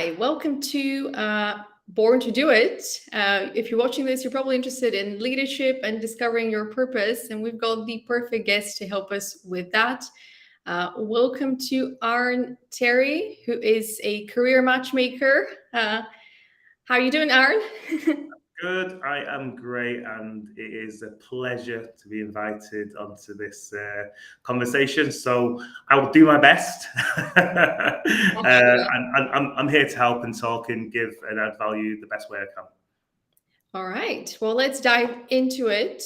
Hi, welcome to Born to Do It. If you're watching this, you're probably interested in leadership and discovering your purpose, and we've got the perfect guest to help us with that. Welcome to Arn Terry, who is a career matchmaker. How are you doing, Arn? Good, I am great, and it is a pleasure to be invited onto this conversation. So I will do my best, and I'm here to help and talk and give and add value the best way I can. All right, well, let's dive into it.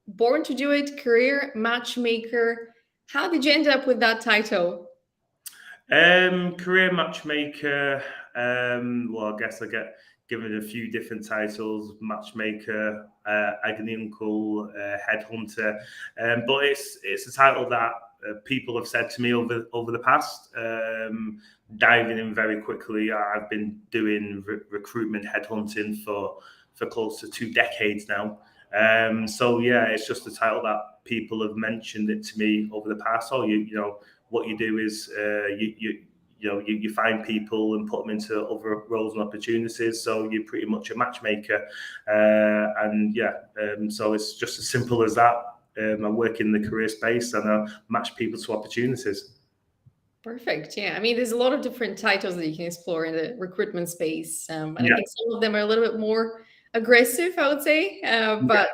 Born to Do It, career matchmaker. How did you end up with that title? Career matchmaker. Well, I guess I get given a few different titles: matchmaker, agony uncle, headhunter. But it's a title that people have said to me over the past. Diving in very quickly, I've been doing recruitment headhunting for close to 2 decades now. So yeah, it's just a title that people have mentioned it to me over the past. Oh, you know what you do is you find people and put them into other roles and opportunities. So you're pretty much a matchmaker, so it's just as simple as that. I work in the career space and I match people to opportunities. Perfect. Yeah. I mean, there's a lot of different titles that you can explore in the recruitment space. And I Yeah, think some of them are a little bit more aggressive, I would say. yeah, But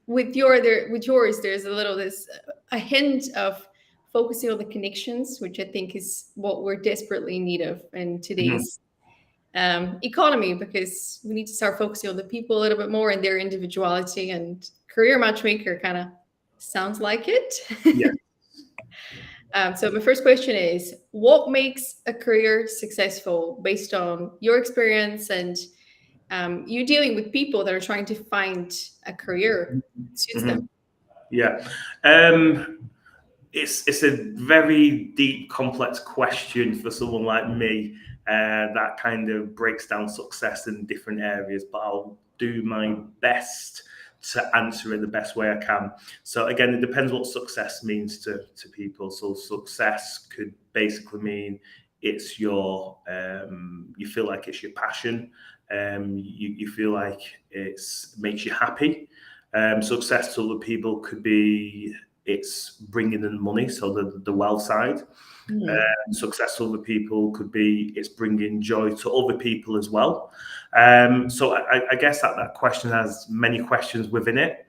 with yours, there's a hint of focusing on the connections, which I think is what we're desperately in need of in mhm, today's economy, because we need to start focusing on the people a little bit more and their individuality. And career matchmaker kind of sounds like yeah. it. So my first question is, what makes a career successful based on your experience and you dealing with people that are trying to find a career that suits Mhm. them? Yeah. It's a very deep, complex question for someone like me that kind of breaks down success in different areas, but I'll do my best to answer it the best way I can. So again, it depends what success means to people. So success could basically mean it's you feel like it's your passion. You feel like it's makes you happy. Success to other people could be it's bringing in money, so the wealth side. Hmm. Successful other people could be it's bringing joy to other people as well. So I guess that question has many questions within it.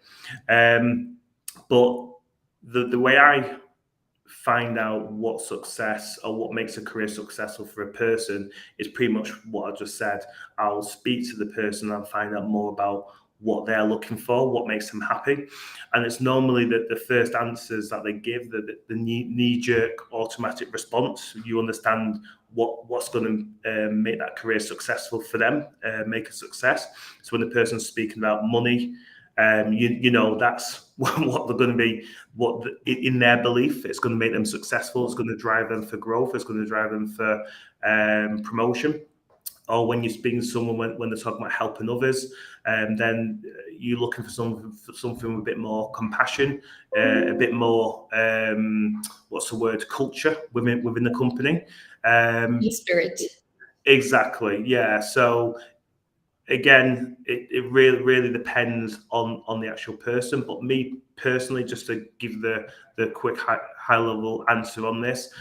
But the way I find out what success or what makes a career successful for a person is pretty much what I just said. I'll speak to the person and find out more about what they're looking for, what makes them happy. And it's normally the first answers that they give, the knee-jerk automatic response. You understand what's going to make that career successful for them, make a success. So when the person's speaking about money, you know that's what they're going to be. In their belief, it's going to make them successful. It's going to drive them for growth. It's going to drive them for promotion. Or when you're speaking to someone when they're talking about helping others, then you're looking for something with a bit more compassion, a bit more what's the word, culture within the company. The Um, spirit. exactly, yeah. So again, it really depends on the actual person. But me personally, just to give the quick high level answer on this,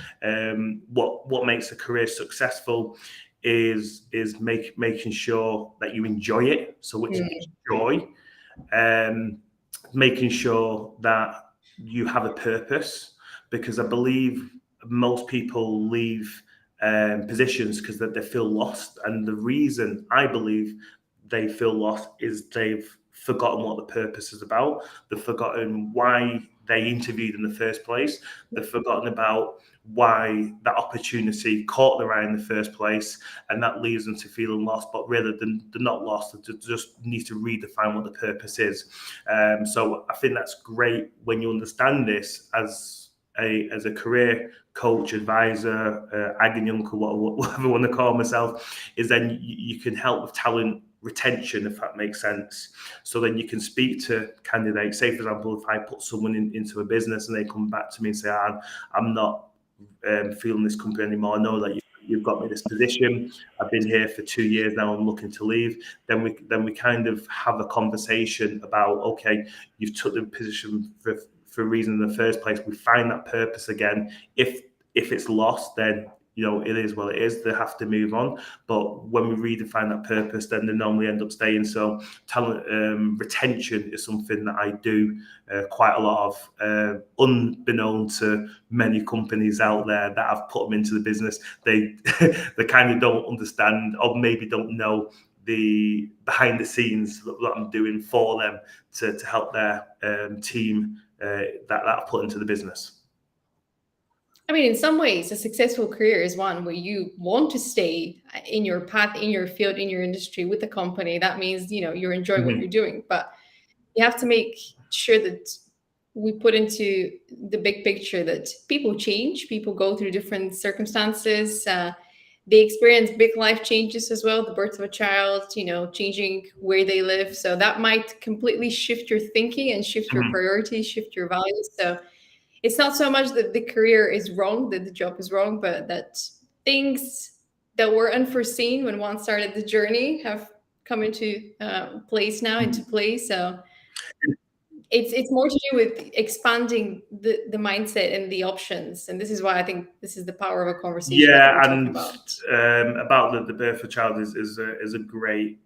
what makes a career successful is making sure that you enjoy it. So which Hmm. gives you joy, um, making sure that you have a purpose, because I believe most people leave positions because they feel lost, and the reason I believe they feel lost is they've forgotten what the purpose is about. They've forgotten why they interviewed in the first place. They've forgotten about why that opportunity caught their eye in the first place, and that leaves them to feeling lost. But really, they're not lost. They just need to redefine what the purpose is. So I think that's great when you understand this as a career coach, advisor, agony uncle, whatever I want to call myself, is then you can help with talent retention, if that makes sense. So then you can speak to candidates. Say, for example, if I put someone into a business and they come back to me and say, I'm not feeling this company anymore. I know that you've got me in this position. I've been here for 2 years now. I'm looking to leave. Then we kind of have a conversation about, okay, you've took the position for a reason in the first place. We find that purpose again. If it's lost, then it is what it is. They have to move on. But when we redefine that purpose, then they normally end up staying. So talent retention is something that I do quite a lot of, unbeknown to many companies out there that I've put them into the business. They they kind of don't understand, or maybe don't know the behind the scenes that I'm doing for them to help their team that I've put into the business. I mean, in some ways, a successful career is one where you want to stay in your path, in your field, in your industry with the company. That means, you're enjoying what you're doing. But you have to make sure that we put into the big picture that people change, people go through different circumstances. They experience big life changes as well, the birth of a child, changing where they live. So that might completely shift your thinking and shift your priorities, shift your values. So it's not so much that the career is wrong, that the job is wrong, but that things that were unforeseen when one started the journey have come into place now, into place. So it's more to do with expanding the mindset and the options. And this is why I think this is the power of a conversation that we're talking about the birth of a child is a great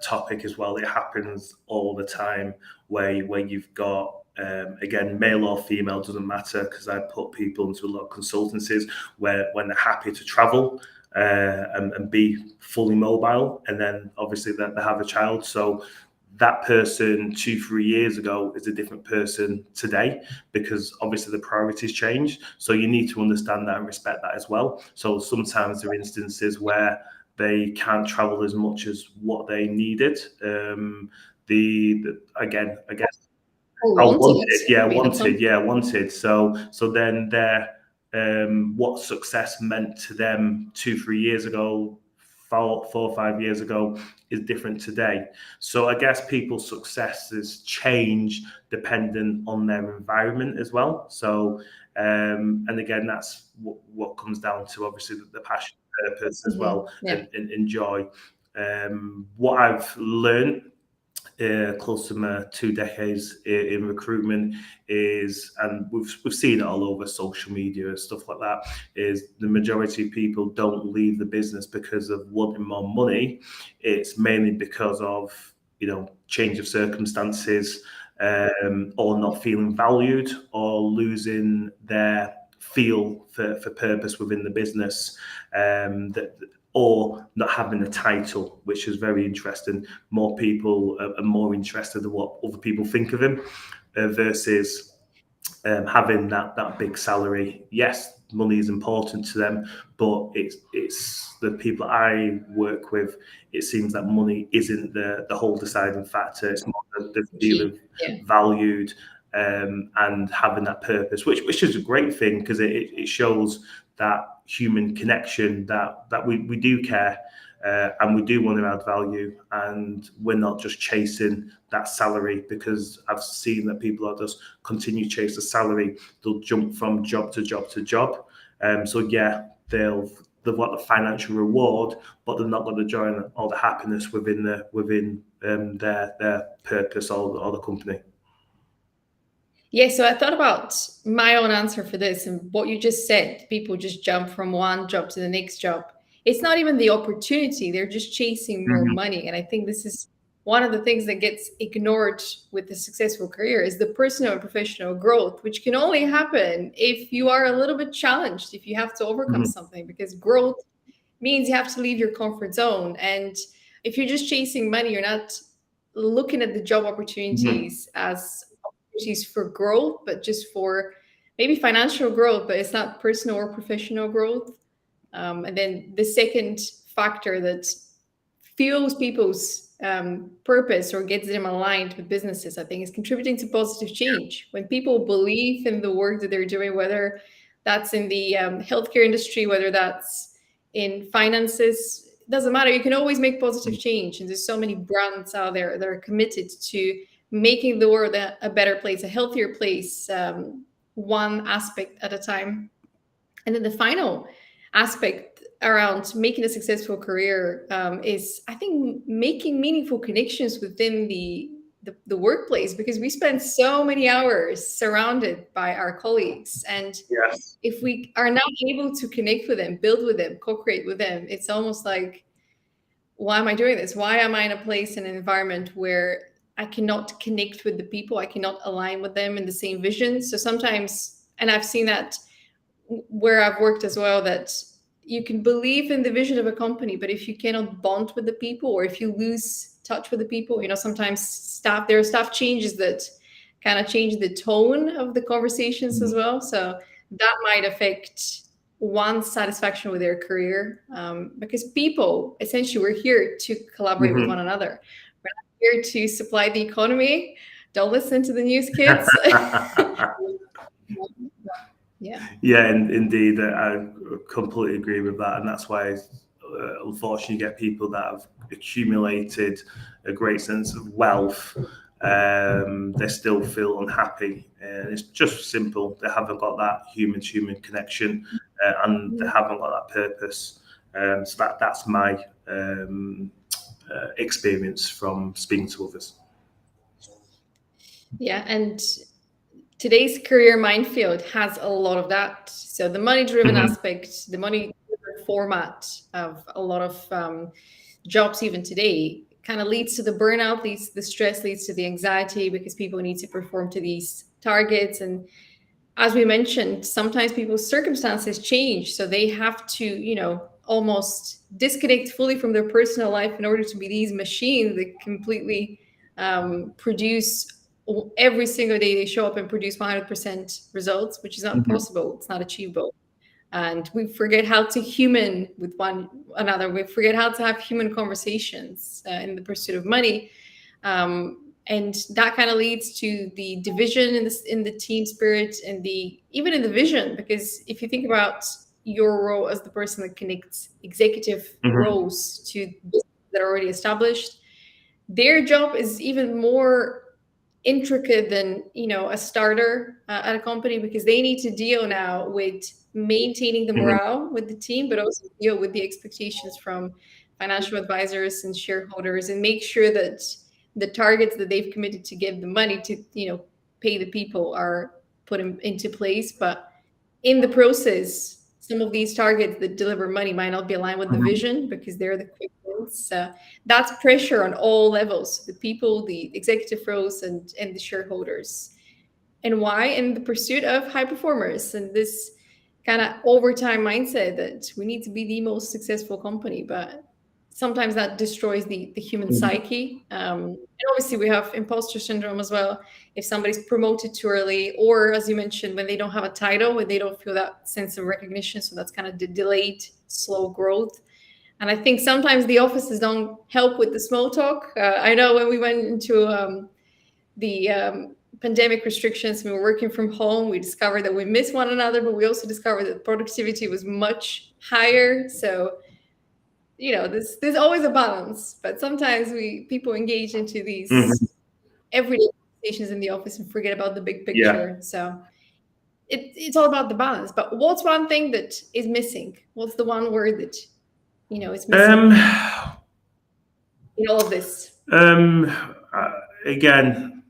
topic as well. It happens all the time where you've got again, male or female, doesn't matter, because I put people into a lot of consultancies where when they're happy to travel and be fully mobile, and then obviously that they have a child. So that person 2-3 years ago is a different person today, because obviously the priorities change. So you need to understand that and respect that as well. So sometimes there are instances where they can't travel as much as what they needed. Again, I guess. Wanted. So then what success meant to them 2-3 years ago, 4 or 5 years ago, is different today. So I guess people's successes change dependent on their environment as well. So and again, that's what comes down to obviously the passion, purpose as well, and joy. What I've learned close to my 2 decades in recruitment is, and we've seen it all over social media and stuff like that, is the majority of people don't leave the business because of wanting more money. It's mainly because of change of circumstances, or not feeling valued, or losing their feel for purpose within the business, or not having a title, which is very interesting. More people are more interested in what other people think of him versus having that big salary. Yes, money is important to them, but it's the people I work with. It seems that money isn't the whole deciding factor. It's more the feeling valued and having that purpose, which is a great thing, because it shows that human connection, that we do care, and we do want to add value, and we're not just chasing that salary, because I've seen that people are just continue to chase the salary. They'll jump from job to job to job. So yeah, they've got the financial reward, but they're not going to join all the happiness within their purpose or the company. Yeah, so I thought about my own answer for this, and what you just said, people just jump from one job to the next job. It's not even the opportunity, they're just chasing more money. And I think this is one of the things that gets ignored with the successful career, is the personal and professional growth, which can only happen if you are a little bit challenged, if you have to overcome something, because growth means you have to leave your comfort zone. And if you're just chasing money, you're not looking at the job opportunities as opportunities for growth, but just for maybe financial growth, but it's not personal or professional growth. And then the second factor that fuels people's purpose or gets them aligned with businesses, I think, is contributing to positive change. When people believe in the work that they're doing, whether that's in the healthcare industry, whether that's in finances, it doesn't matter. You can always make positive change. And there's so many brands out there that are committed to making the world a better place, a healthier place, one aspect at a time. And then the final aspect around making a successful career is, I think, making meaningful connections within the workplace, because we spend so many hours surrounded by our colleagues. And Yes. if we are not able to connect with them, build with them, co-create with them, it's almost like, why am I doing this? Why am I in a place, in an environment where I cannot connect with the people? I cannot align with them in the same vision. So sometimes, and I've seen that where I've worked as well, that you can believe in the vision of a company, but if you cannot bond with the people, or if you lose touch with the people, sometimes there are staff changes that kind of change the tone of the conversations as well. So that might affect one's satisfaction with their career, because people, essentially, we're here to collaborate with one another. We're not here to supply the economy. Don't listen to the news, kids. Yeah, indeed, I completely agree with that, and that's why, unfortunately, you get people that have accumulated a great sense of wealth. They still feel unhappy, and it's just simple. They haven't got that human-to-human connection, and they haven't got that purpose. So that's my experience from speaking to others. Yeah, and today's career minefield has a lot of that. So the money-driven aspect, the money format of a lot of jobs even today, kind of leads to the burnout, leads to the stress, leads to the anxiety, because people need to perform to these targets. And as we mentioned, sometimes people's circumstances change, so they have to, almost disconnect fully from their personal life in order to be these machines that completely produce every single day. They show up and produce 100% results, which is not possible. It's not achievable. And we forget how to human with one another. We forget how to have human conversations in the pursuit of money. And that kind of leads to the division in the team spirit, and even in the vision. Because if you think about your role as the person that connects executive roles to businesses that are already established, their job is even more intricate than a starter at a company, because they need to deal now with maintaining the morale with the team, but also deal with the expectations from financial advisors and shareholders, and make sure that the targets that they've committed to give the money to pay the people are put into place. But in the process, some of these targets that deliver money might not be aligned with the vision, because they're the quick wins. That's pressure on all levels: the people, the executive roles, and the shareholders. And why? In the pursuit of high performers, and this kind of overtime mindset that we need to be the most successful company. But sometimes that destroys the human psyche. And obviously we have imposter syndrome as well. If somebody's promoted too early, or as you mentioned, when they don't have a title, when they don't feel that sense of recognition. So that's kind of the delayed, slow growth. And I think sometimes the offices don't help with the small talk. I know when we went into the pandemic restrictions, we were working from home, we discovered that we miss one another, but we also discovered that productivity was much higher. So there's always a balance, but sometimes people engage into these everyday conversations in the office and forget about the big picture. Yeah. So it's all about the balance. But what's one thing that is missing? What's the one word that is missing in all of this? Again,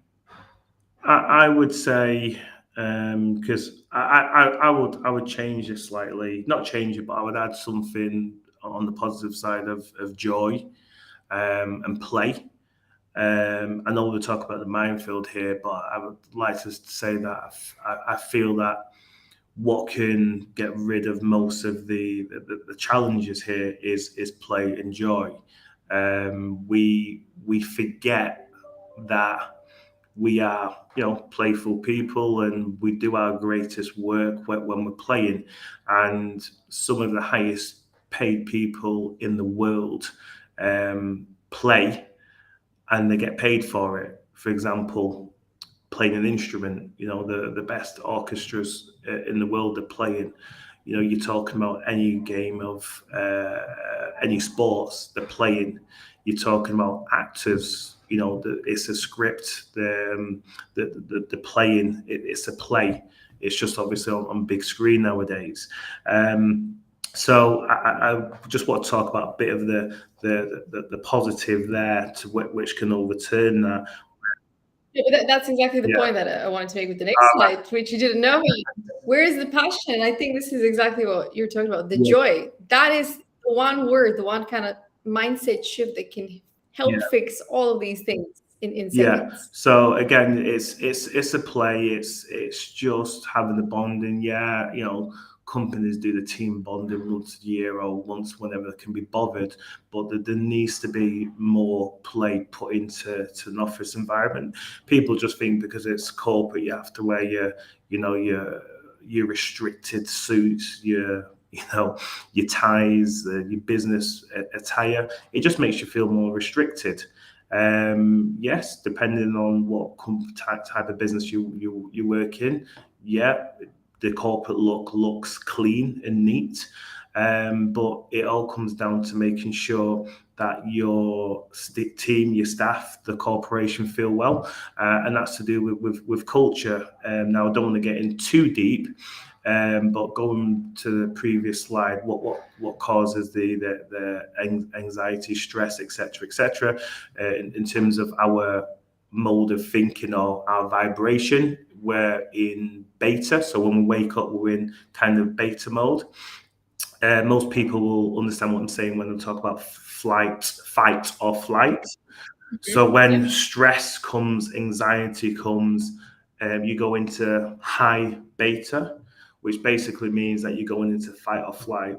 I would say, because I would change it slightly, not change it, but I would add something on the positive side of joy and play. I know we talk about the minefield here, but I would like to say that I feel that what can get rid of most of the challenges here is play and joy. We forget that we are playful people, and we do our greatest work when we're playing. And some of the highest paid people in the world play, and they get paid for it. For example, playing an instrument, the best orchestras in the world are playing. You're talking about any game of any sports, they're playing. You're talking about actors, it's a script. The playing, it's a play. It's just obviously on big screen nowadays. So I just want to talk about a bit of the positive there, to which can overturn that. Yeah, but that's exactly the point that I wanted to make with the next slide, which you didn't know. Where is the passion? I think this is exactly what you're talking about. The joy. That is the one word, the one kind of mindset shift that can help fix all of these things in seconds. So again, it's a play. It's just having the bonding. Companies do the team bonding once a year or once whenever they can be bothered, but there needs to be more play put into an office environment. People just think because it's corporate, you have to wear your restricted suits, your ties, your business attire. It just makes you feel more restricted. Yes, depending on what type of business you work in, the corporate look looks clean and neat, but it all comes down to making sure that your team, your staff, the corporation feel well, and that's to do with culture. Now, I don't want to get in too deep, but going to the previous slide, what causes the anxiety, stress, etc., in terms of our mode of thinking or our vibration, we're in beta. So when we wake up, we're in kind of beta mode. Most people will understand what I'm saying when I talk about fight or flight. So when stress comes, anxiety comes, you go into high beta, which basically means that you're going into fight or flight.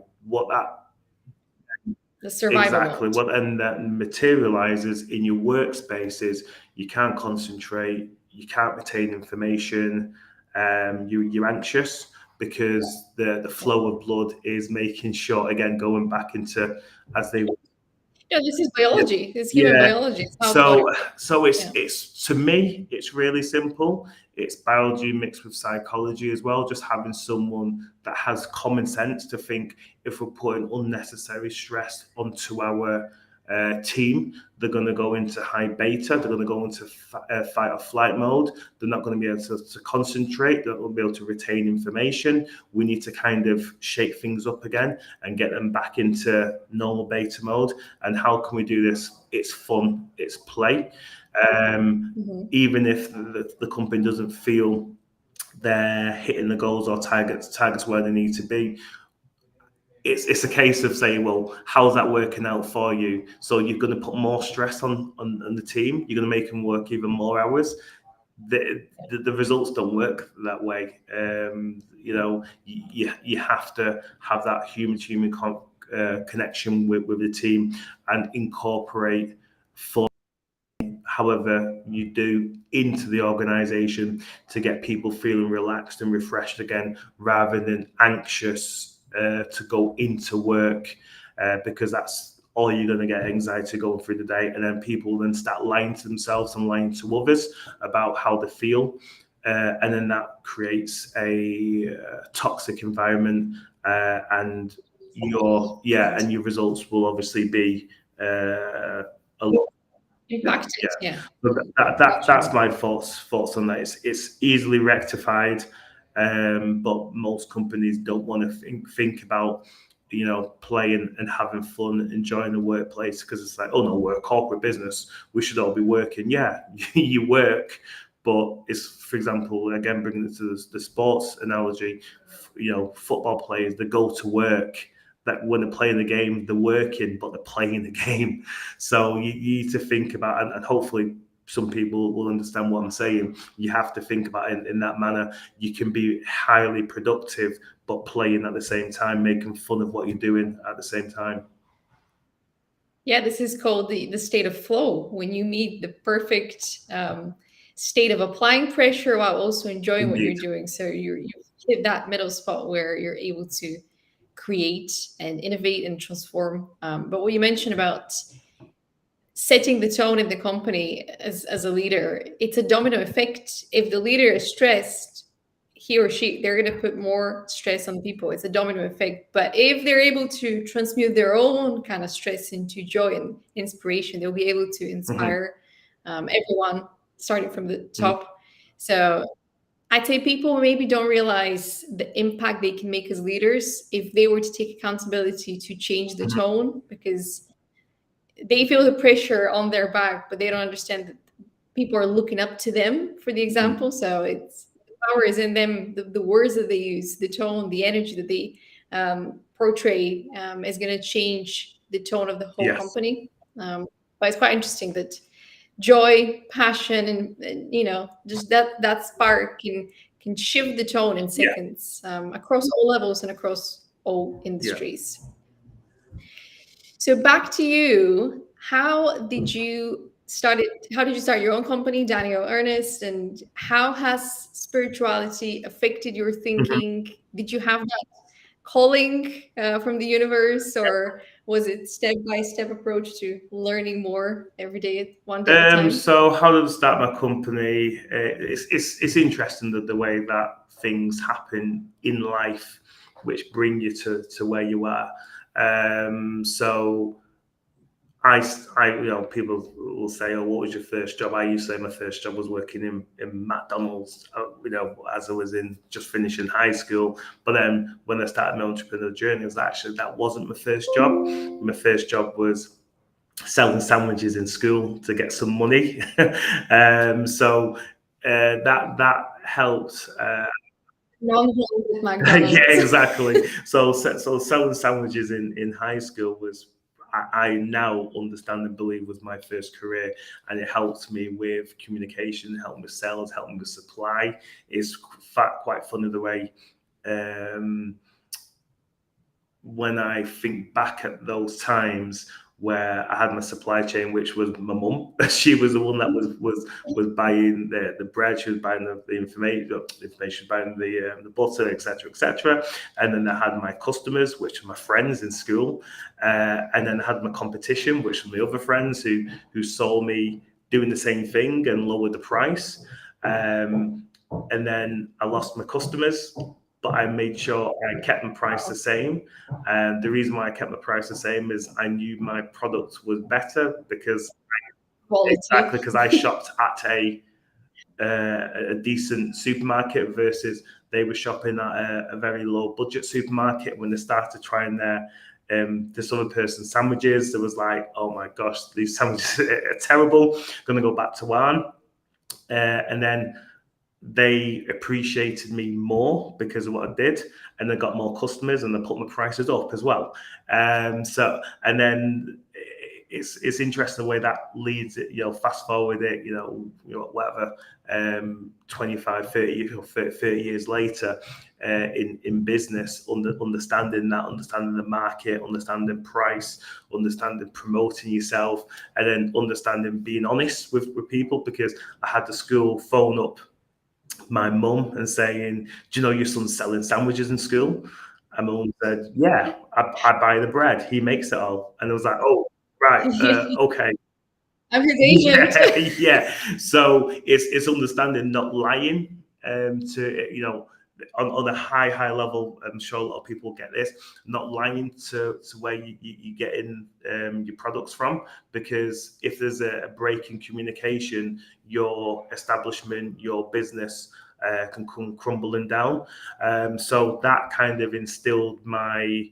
The survival exactly mode. what and that materializes in your workspace is you can't concentrate, you can't retain information, you're anxious because the flow of blood is making sure, again, going back into as they this is biology. It's human biology. It's so it's to me, it's really simple. It's biology mixed with psychology as well. Just having someone that has common sense to think if we're putting unnecessary stress onto our team, they're going to go into high beta. They're going to go into fight or flight mode. They're not going to be able to concentrate. They're not going to be able to retain information. We need to kind of shake things up again and get them back into normal beta mode. And how can we do this? It's fun. It's play. Even if the company doesn't feel they're hitting the goals or targets where they need to be, it's a case of saying, well, how's that working out for you? So you're going to put more stress on the team. You're going to make them work even more hours. The results don't work that way. You have to have that human connection with the team and incorporate fun, however you do, into the organization to get people feeling relaxed and refreshed again, rather than anxious to go into work, because that's all you're going to get, anxiety going through the day. And then people then start lying to themselves and lying to others about how they feel. And then that creates a toxic environment, and your results will obviously be a lot impacted. That's my thoughts on that. It's easily rectified, but most companies don't want to think about playing and having fun, enjoying the workplace, because it's like, oh no, we're a corporate business, we should all be working. Yeah, you work, but it's, for example, again, bringing it to the sports analogy, football players, they go to work. That when they're playing the game, they're working, but they're playing the game. So you need to think about, and hopefully some people will understand what I'm saying. You have to think about it in that manner. You can be highly productive, but playing at the same time, making fun of what you're doing at the same time. Yeah, this is called the state of flow, when you meet the perfect state of applying pressure while also enjoying what you're doing. So you hit that middle spot where you're able to create and innovate and transform. But what you mentioned about setting the tone in the company as a leader, it's a domino effect. If the leader is stressed, he or she, they're going to put more stress on people. It's a domino effect. But if they're able to transmute their own kind of stress into joy and inspiration, they'll be able to inspire everyone starting from the top. So I'd say people maybe don't realize the impact they can make as leaders if they were to take accountability to change the tone, because they feel the pressure on their back, but they don't understand that people are looking up to them for the example. So it's the power is in them. The words that they use, the tone, the energy that they portray is going to change the tone of the whole Yes. company. But it's quite interesting that joy, passion, and just that spark can shift the tone in seconds across all levels and across all industries. So back to you. How did you start your own company, Daniel Ernest, and how has spirituality affected your thinking? Did you have that calling from the universe, or was it step-by-step approach to learning more every day, one day at a time? So how did I start my company? It's interesting that the way that things happen in life, which bring you to where you are. So I, people will say, "Oh, what was your first job?" I used to say my first job was working in McDonald's, as I was just finishing high school. But then when I started my entrepreneurial journey, that wasn't my first job. My first job was selling sandwiches in school to get some money. So that helped. Yeah, exactly. So selling sandwiches in high school was, I now understand and believe, was my first career, and it helped me with communication, helped me with sales, helped me with supply. It's quite funny the way when I think back at those times where I had my supply chain, which was my mum. She was the one that was buying the bread, she was buying the information, buying the butter, etc. And then I had my customers, which were my friends in school, and then I had my competition, which were my other friends who saw me doing the same thing and lowered the price. And then I lost my customers, but I made sure I kept my price the same. And the reason why I kept my price the same is I knew my product was better because I shopped at a decent supermarket versus they were shopping at a very low budget supermarket. When they started trying this other person's sandwiches, there was like, oh my gosh, these sandwiches are terrible. Gonna go back to Arn. And then they appreciated me more because of what I did, and they got more customers, and they put my prices up as well. And then it's interesting the way that leads it. Fast forward it, whatever, 25, 30 years later, in business, understanding the market, understanding price, understanding promoting yourself, and then understanding being honest with people, because I had the school phone up my mum and saying, "Do you know your son's selling sandwiches in school?" And my mum said, "Yeah, I buy the bread. He makes it all." And I was like, "Oh, right, okay." I'm his agent. Yeah. So it's understanding, not lying. To on a high level, I'm sure a lot of people get this, not lying to where you get in your products from, because if there's a break in communication, your establishment, your business can come crumbling down. So that kind of instilled my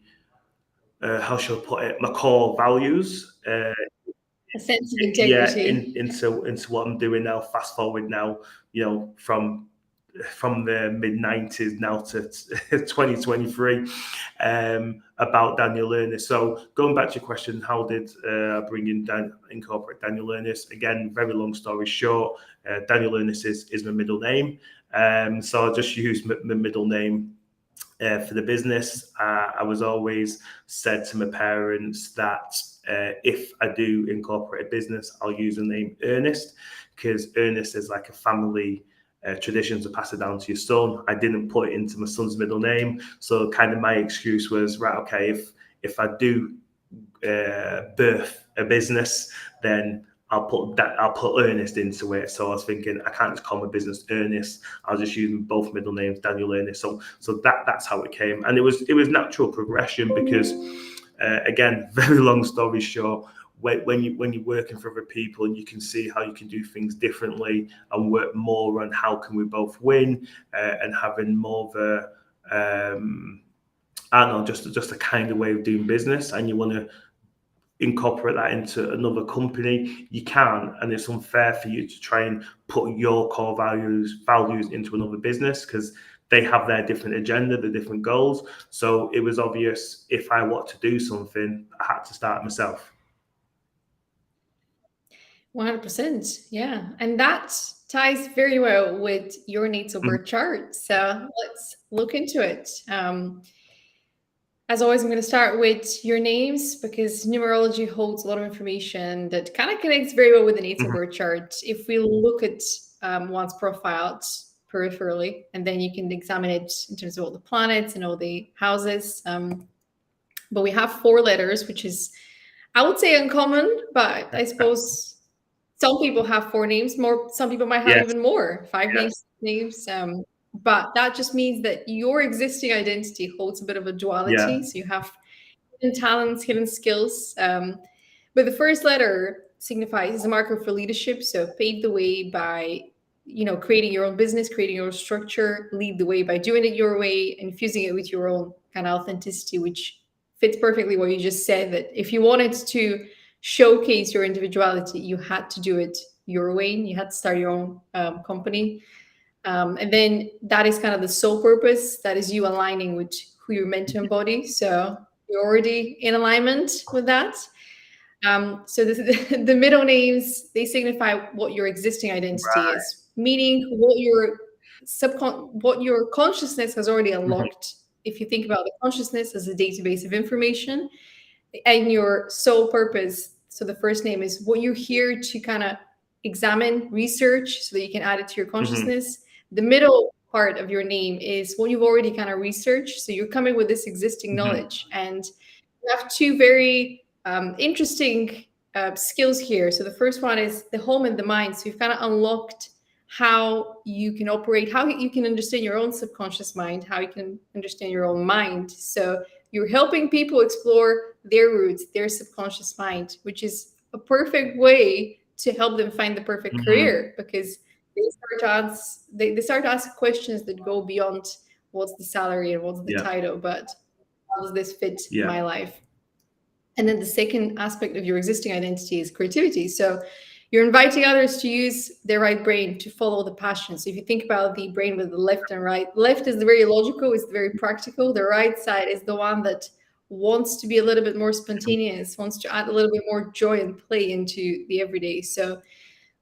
how shall I put it, my core values. A sense of integrity. Into what I'm doing now. Fast forward now, from the mid 90s now to 2023, about Daniel Ernest. So going back to your question, how did I incorporate Daniel Ernest? Again, very long story short, Daniel Ernest is my middle name. So I just used my middle name for the business. I was always said to my parents that if I do incorporate a business, I'll use the name Ernest, because Ernest is like a family tradition to pass it down to your son. I didn't put it into my son's middle name, so kind of my excuse was, right, okay, if I do birth a business, then I'll put Ernest into it. So I was thinking, I can't just call my business Ernest. I'll just use both middle names, Daniel Ernest. So that's how it came, and it was natural progression because, again, very long story short, when you're working for other people, and you can see how you can do things differently and work more on how can we both win, and having more of a I don't know, just a kind of way of doing business, and you want to incorporate that into another company, you can, and it's unfair for you to try and put your core values into another business, because they have their different agenda, their different goals. So it was obvious, if I want to do something, I had to start myself. 100%. Yeah. And that ties very well with your natal birth chart. So let's look into it. As always, I'm going to start with your names, because numerology holds a lot of information that kind of connects very well with the natal birth chart. If we look at one's profile peripherally, and then you can examine it in terms of all the planets and all the houses. But we have 4 letters, which is, I would say, uncommon, but I suppose some people have 4 names. Some people might have even more, 5 names. But that just means that your existing identity holds a bit of a duality. So you have hidden talents, hidden skills. But the first letter signifies, is a marker for leadership. So pave the way by, creating your own business, creating your own structure, lead the way by doing it your way, infusing it with your own kind of authenticity, which fits perfectly what you just said, that if you wanted to showcase your individuality, you had to do it your way. You had to start your own company. And then that is kind of the sole purpose. That is you aligning with who you're meant to embody. So you're already in alignment with that. So the middle names, they signify what your existing identity is, meaning what your consciousness has already unlocked. If you think about the consciousness as a database of information, and your sole purpose, so the first name is what you're here to kind of examine, research, so that you can add it to your consciousness. The middle part of your name is what you've already kind of researched. So you're coming with this existing knowledge, and you have 2 very interesting skills here. So the first one is the home and the mind. So you've kind of unlocked how you can operate, how you can understand your own subconscious mind, how you can understand your own mind. So you're helping people explore their roots, their subconscious mind, which is a perfect way to help them find the perfect career, because they start to ask questions that go beyond what's the salary and what's the title, but how does this fit my life? And then the second aspect of your existing identity is creativity. So you're inviting others to use their right brain to follow the passion. So if you think about the brain with the left and right, left is the very logical, it's the very practical. The right side is the one that wants to be a little bit more spontaneous, wants to add a little bit more joy and play into the everyday. So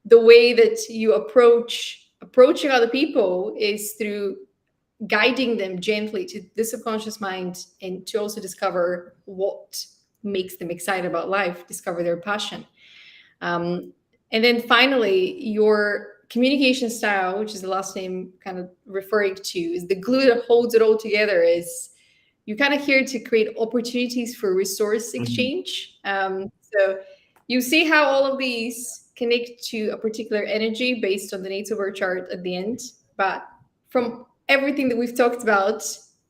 the way that you approaching other people is through guiding them gently to the subconscious mind, and to also discover what makes them excited about life, discover their passion. And then finally, your communication style, which is the last name kind of referring to, is the glue that holds it all together. Is you're kind of here to create opportunities for resource exchange. So you see how all of these connect to a particular energy based on the natal birth chart at the end. But from everything that we've talked about,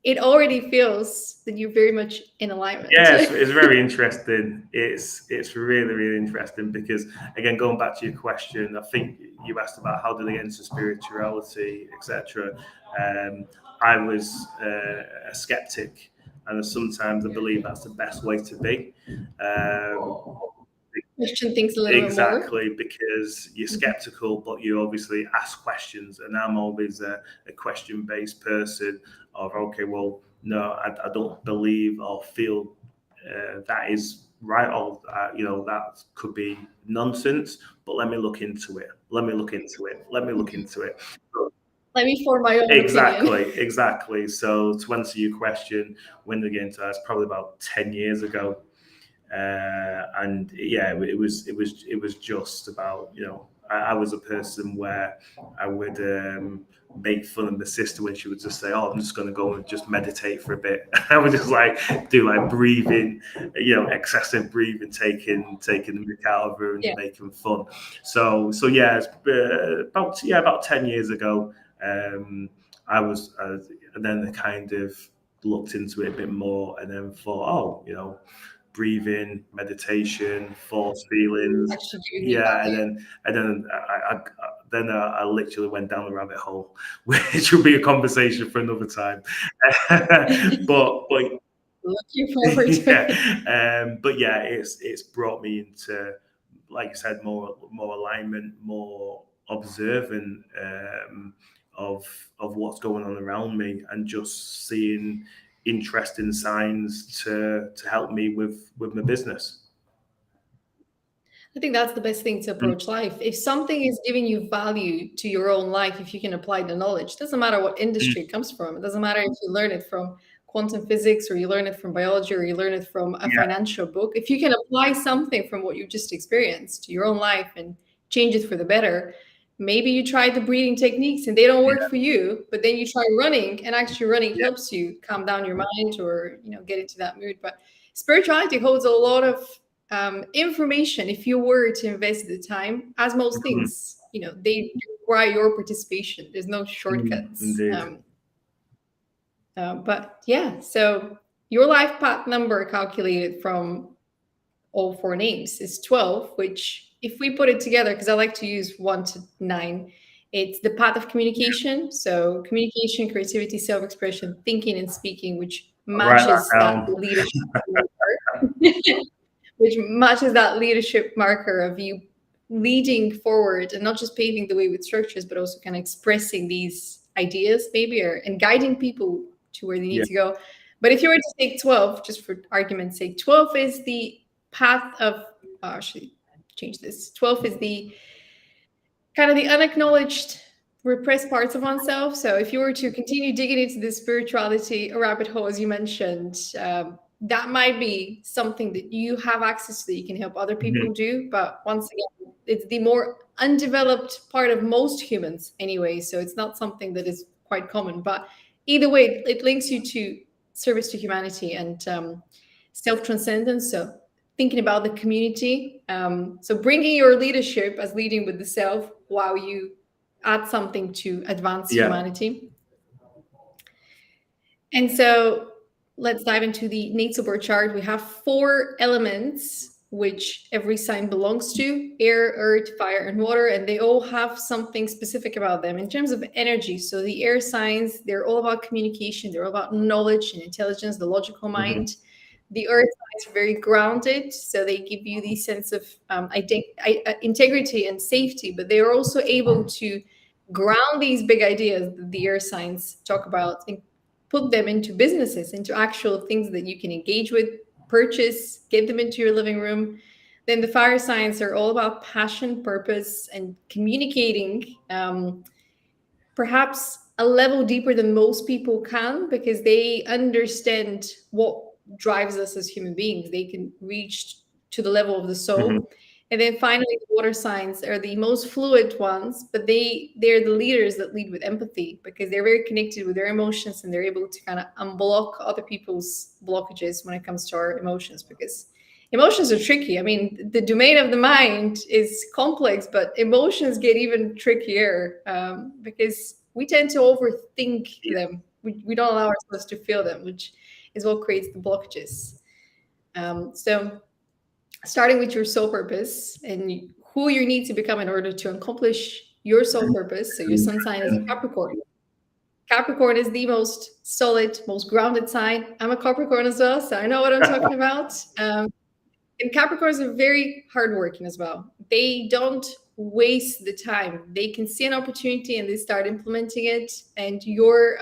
it already feels that you're very much in alignment. Yes, it's very interesting. It's really, really interesting, because, again, going back to your question, I think you asked about how do they get into spirituality, etc. I was a skeptic, and sometimes I believe that's the best way to be. Question things a little bit more. Exactly, because you're skeptical, but you obviously ask questions, and I'm always a question-based person. Of okay, well, no, I don't believe or feel that is right, or that could be nonsense. But let me look into it. Let me look into it. Let me form my own opinion. Exactly. So to answer your question, when again, so that's probably about 10 years ago. And it was just about, I was a person where I would make fun of my sister when she would just say, "Oh, I'm just going to go and just meditate for a bit." I would just do breathing, excessive breathing, taking the mick out of her and making fun. So yeah, it's about 10 years ago. I was, and then I kind of looked into it a bit more, and then thought, breathing, meditation, force feelings. Actually giving you Yeah, value. and then I literally went down the rabbit hole, which will be a conversation for another time. but Looking forward to it. but yeah, it's brought me into, like you said, more alignment, more observant of what's going on around me, and just seeing interesting signs to help me with my business. I think that's the best thing to approach life. If something is giving you value to your own life, if you can apply the knowledge, doesn't matter what industry it comes from. It doesn't matter if you learn it from quantum physics or you learn it from biology or you learn it from a Yeah, financial book. If you can apply something from what you just experienced to your own life and change it for the better, maybe you tried the breathing techniques and they don't work for you, but then you try running and actually running yeah, helps you calm down your mind or get into that mood. But spirituality holds a lot of information if you were to invest the time, as most mhm, things, they require your participation. There's no shortcuts. indeed. But yeah, so your life path number calculated from all four names is 12, which if we put it together, because I like to use 1 to 9, it's the path of communication. So communication, creativity, self-expression, thinking and speaking, which I'll write that matches that down. leadership which matches that leadership marker of you leading forward and not just paving the way with structures, but also kind of expressing these ideas maybe and guiding people to where they need Yeah. to go. But if you were to take 12, just for argument's sake, 12 is the path of, actually change this. 12 is the kind of the unacknowledged repressed parts of oneself. So if you were to continue digging into the spirituality rabbit hole, as you mentioned, that might be something that you have access to that you can help other Mhm. people do. But once again, it's the more undeveloped part of most humans anyway. So it's not something that is quite common. But either way, it links you to service to humanity and self-transcendence. So thinking about the community. So bringing your leadership as leading with the self while you add something to advance Yeah. humanity. And so let's dive into the natal birth chart. We have 4 elements which every sign belongs to: air, earth, fire, and water. And they all have something specific about them in terms of energy. So the air signs, they're all about communication. They're all about knowledge and intelligence, the logical Mhm. mind. The earth signs are very grounded. So they give you the sense of integrity and safety, but they are also able to ground these big ideas that the air signs talk about and put them into businesses, into actual things that you can engage with, purchase, get them into your living room. Then the fire signs are all about passion, purpose, and communicating, perhaps a level deeper than most people can, because they understand what drives us as human beings. They can reach to the level of the Mhm. soul. And then finally, the water signs are the most fluid ones, but they're the leaders that lead with empathy because they're very connected with their emotions and they're able to kind of unblock other people's blockages when it comes to our emotions, because emotions are tricky. I mean, the domain of the mind is complex, but emotions get even trickier because we tend to overthink them. We don't allow ourselves to feel them, which is what creates the blockages. So starting with your soul purpose and who you need to become in order to accomplish your soul purpose. So your sun sign is a Capricorn. Capricorn is the most solid, most grounded sign. I'm a Capricorn as well, so I know what I'm talking about. And Capricorns are very hardworking as well. They don't waste the time. They can see an opportunity and they start implementing it. And your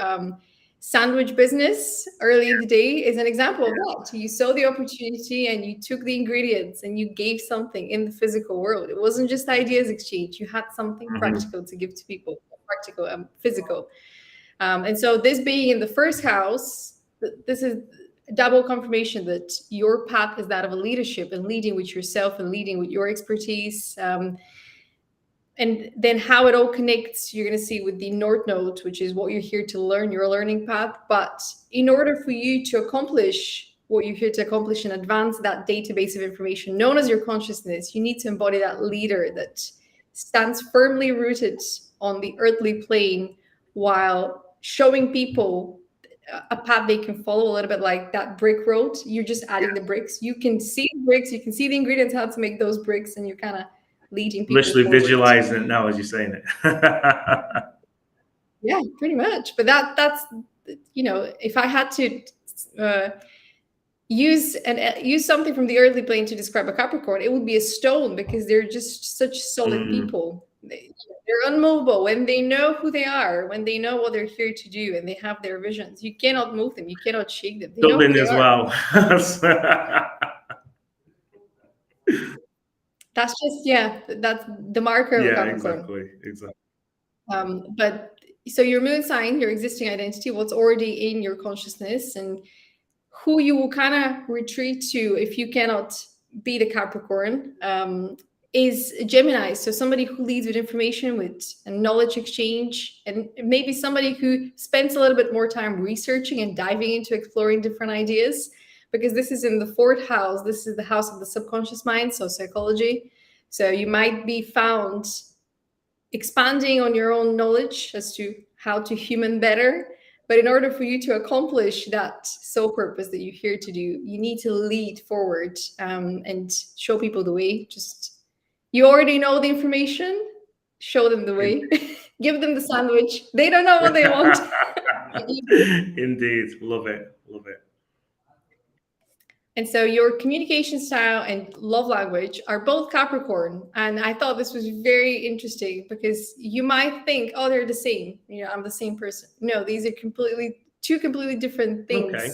sandwich business early in the day is an example of that. You saw the opportunity and you took the ingredients and you gave something in the physical world. It wasn't just ideas exchange. You had something Mhm. practical to give to people, practical, physical. And so this being in the first house, this is double confirmation that your path is that of a leadership and leading with yourself and leading with your expertise. And then how it all connects, you're going to see with the North Node, which is what you're here to learn, your learning path. But in order for you to accomplish what you're here to accomplish and advance that database of information known as your consciousness, you need to embody that leader that stands firmly rooted on the earthly plane while showing people a path they can follow, a little bit like that brick road. You're just adding the bricks. You can see the bricks, you can see the ingredients, how to make those bricks, and you're kind of leading people Literally forward. visualizing it now as you're saying it. Yeah, pretty much. But that's, you know, if I had to use something from the earthly plane to describe a Capricorn, it would be a stone, because they're just such solid people. They're unmovable when they know who they are, when they know what they're here to do, and they have their visions. You cannot move them, you cannot shake them. They know who Dublin they as are. well. That's just, yeah, that's the marker of a Yeah, Capricorn. exactly. But so your moon sign, your existing identity, what's already in your consciousness, and who you will kind of retreat to if you cannot be the Capricorn, is Gemini. So somebody who leads with information, with a knowledge exchange, and maybe somebody who spends a little bit more time researching and diving into exploring different ideas, because this is in the 4th house. This is the house of the subconscious mind, so psychology. So you might be found expanding on your own knowledge as to how to human better. But in order for you to accomplish that soul purpose that you're here to do, you need to lead forward, and show people the way. Just, you already know the information, show them the way. Give them the sandwich. They don't know what they want. Indeed, love it. And so your communication style and love language are both Capricorn. And I thought this was very interesting, because you might think, oh, they're the same. You know, I'm the same person. No, these are two completely different things. Okay.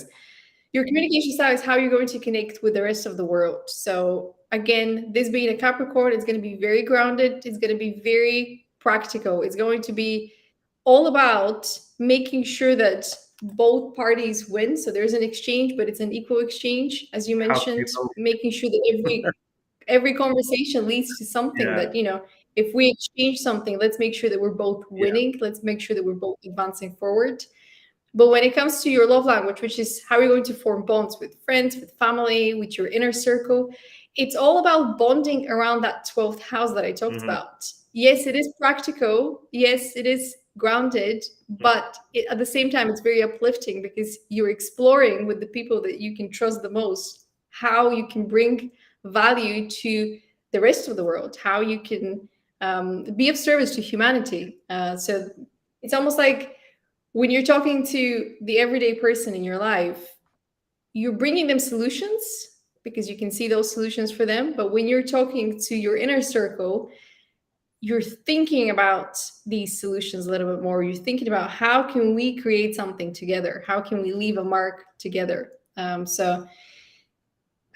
Your communication style is how you're going to connect with the rest of the world. So again, this being a Capricorn, it's going to be very grounded. It's going to be very practical. It's going to be all about making sure that both parties win. So there's an exchange, but it's an equal exchange, as you mentioned, making sure that every conversation leads to something. That, you know, if we exchange something, let's make sure that we're both winning. Let's make sure that we're both advancing forward. But when it comes to your love language, which is how you're going to form bonds with friends, with family, with your inner circle, it's all about bonding around that 12th house that I talked about. Yes, it is practical. Yes, it is grounded, but at the same time, it's very uplifting, because you're exploring with the people that you can trust the most how you can bring value to the rest of the world, how you can be of service to humanity. So it's almost like when you're talking to the everyday person in your life, you're bringing them solutions because you can see those solutions for them. But when you're talking to your inner circle, you're thinking about these solutions a little bit more. You're thinking about, how can we create something together? How can we leave a mark together? So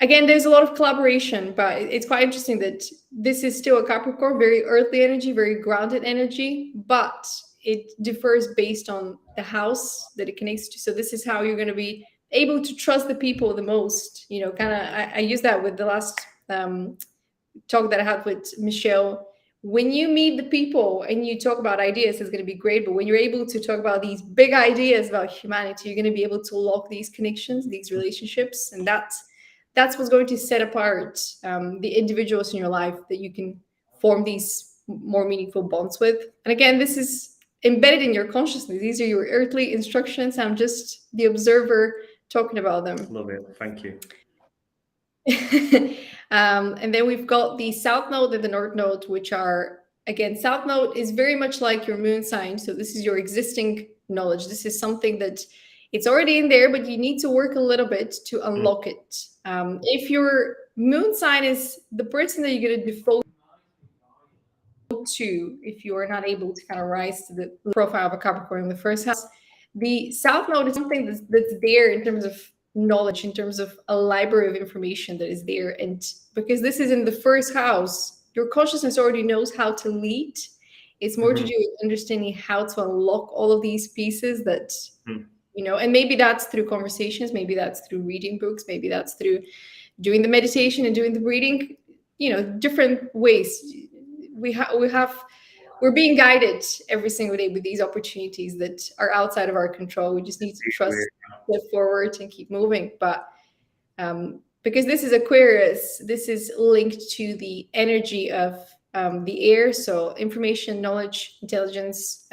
again, there's a lot of collaboration, but it's quite interesting that this is still a Capricorn, very earthly energy, very grounded energy, but it differs based on the house that it connects to. So this is how you're going to be able to trust the people the most. You know, kind of, I use that with the last talk that I had with Michelle. When you meet the people and you talk about ideas, it's going to be great. But when you're able to talk about these big ideas about humanity, you're going to be able to lock these connections, these relationships. And that's what's going to set apart the individuals in your life that you can form these more meaningful bonds with. And again, this is embedded in your consciousness. These are your earthly instructions. I'm just the observer talking about them. Love it. Thank you. And then we've got the South Node and the North Node, which are, again, South Node is very much like your moon sign. So this is your existing knowledge. This is something that it's already in there, but you need to work a little bit to unlock it. If your moon sign is the person that you're going to default to, if you are not able to kind of rise to the profile of a Capricorn in the first house, the South Node is something that's there in terms of knowledge, in terms of a library of information that is there. And because this is in the first house, your consciousness already knows how to lead. It's more to do with understanding how to unlock all of these pieces that, you know, and maybe that's through conversations, maybe that's through reading books, maybe that's through doing the meditation and doing the breathing, you know, different ways. We're being guided every single day with these opportunities that are outside of our control. We just need to trust, step forward and keep moving. But because this is Aquarius, this is linked to the energy of the air. So information, knowledge, intelligence,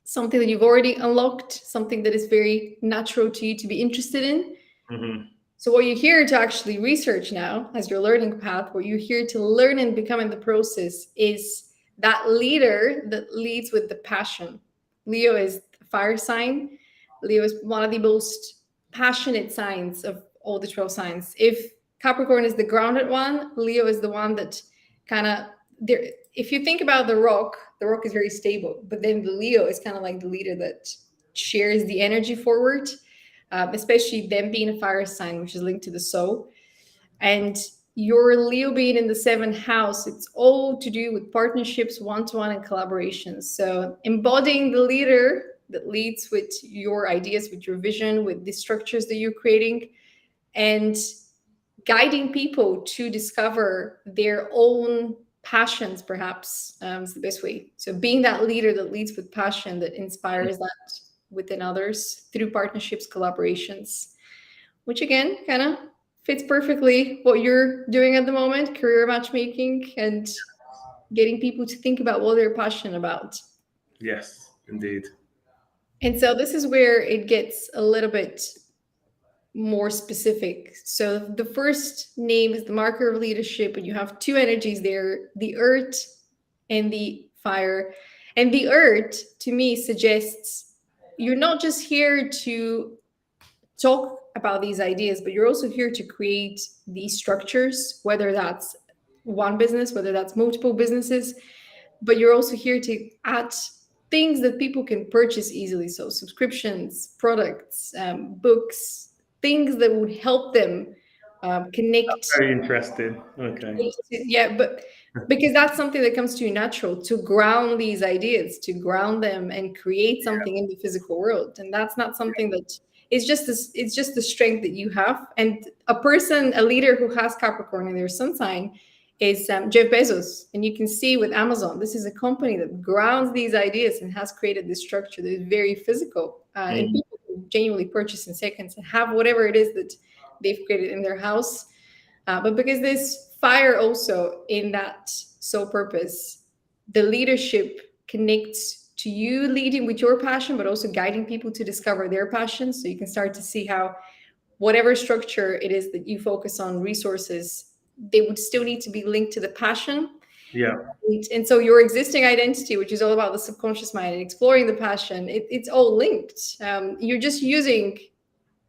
something that you've already unlocked, something that is very natural to you to be interested in. Mm-hmm. So what you're here to actually research now as your learning path, what you're here to learn and become in the process is that leader that leads with the passion. Leo is a fire sign. Leo is one of the most passionate signs of all the 12 signs. If Capricorn is the grounded one, Leo is the one that kind of there. If you think about the rock is very stable, but then the Leo is kind of like the leader that shares the energy forward, especially them being a fire sign, which is linked to the soul. And your Leo being in the seventh house, it's all to do with partnerships, one-to-one, and collaborations. So embodying the leader that leads with your ideas, with your vision, with the structures that you're creating, and guiding people to discover their own passions, perhaps, is the best way. So being that leader that leads with passion, that inspires that within others through partnerships, collaborations, which again kind of fits perfectly what you're doing at the moment, career matchmaking and getting people to think about what they're passionate about. Yes, indeed. And so this is where it gets a little bit more specific. So the first name is the marker of leadership, and you have two energies there, the earth and the fire. And the earth to me suggests you're not just here to talk about these ideas, but you're also here to create these structures, whether that's one business, whether that's multiple businesses, but you're also here to add things that people can purchase easily. So subscriptions, products, books, things that would help them connect. Very interesting. Okay. Yeah, but because that's something that comes to you natural, to ground these ideas, to ground them and create something in the physical world. And that's not something that is just this, it's just the strength that you have. And a person, a leader who has Capricorn in their sun sign is Jeff Bezos. And you can see with Amazon, this is a company that grounds these ideas and has created this structure that is very physical. And people can genuinely purchase in seconds and have whatever it is that they've created in their house. But because there's fire also in that sole purpose, the leadership connects to you leading with your passion, but also guiding people to discover their passion. So you can start to see how whatever structure it is that you focus on, resources, they would still need to be linked to the passion. Yeah. And so your existing identity, which is all about the subconscious mind and exploring the passion, it's all linked. You're just using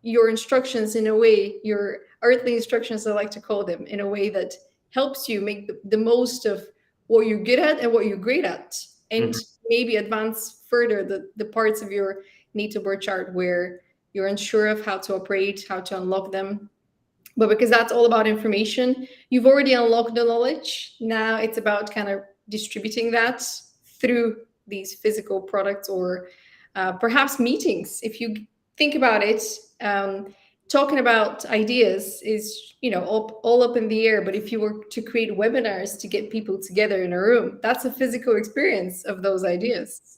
your instructions in a way, your earthly instructions, I like to call them, in a way that helps you make the most of what you're good at and what you're great at, and maybe advance further the parts of your natal birth chart where you're unsure of how to operate, how to unlock them. But because that's all about information, you've already unlocked the knowledge. Now it's about kind of distributing that through these physical products or perhaps meetings. If you think about it, talking about ideas is, you know, all up in the air. But if you were to create webinars to get people together in a room, that's a physical experience of those ideas.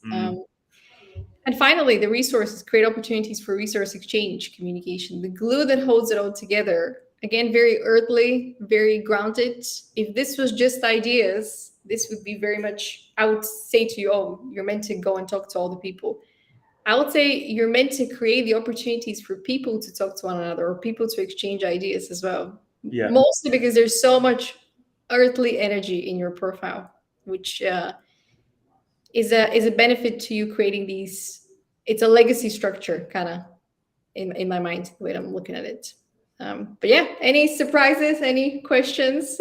And finally, the resources create opportunities for resource exchange, communication, the glue that holds it all together. Again, very earthly, very grounded. If this was just ideas, this would be very much, I would say to you, oh, you're meant to go and talk to all the people. I would say you're meant to create the opportunities for people to talk to one another or people to exchange ideas as well. Yeah. Mostly because there's so much earthly energy in your profile, which is a benefit to you creating these. It's a legacy structure, kind of, in my mind, the way I'm looking at it. But yeah, any surprises, any questions?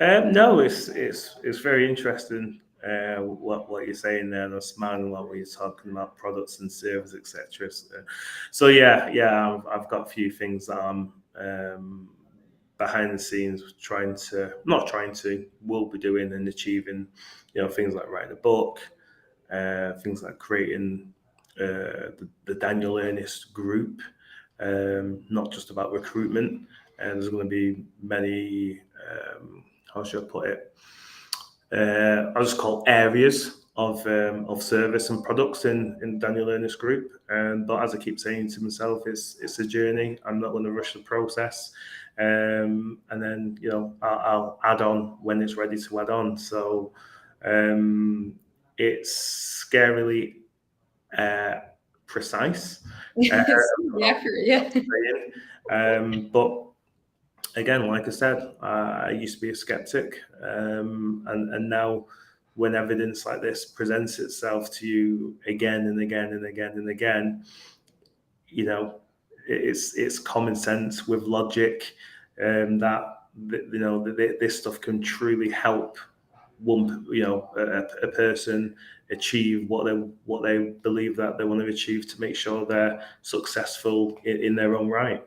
No, it's very interesting what you're saying there. And I'm smiling while we're talking about products and services, etc. So yeah, I've got a few things that I'm behind the scenes will be doing and achieving. You know, things like writing a book, things like creating the Daniel Ernest group. Not just about recruitment. And there's going to be many, how should I put it? I'll just call areas of service and products in Daniel Ernest Group. But as I keep saying to myself, it's a journey. I'm not going to rush the process. And then, you know, I'll add on when it's ready to add on. So it's scarily precise. It's accurate, yeah. But again, like I said, I used to be a skeptic, and now when evidence like this presents itself to you again and again and again and again, you know, it's common sense with logic, that this stuff can truly help a person achieve what they believe that they want to achieve to make sure they're successful in their own right.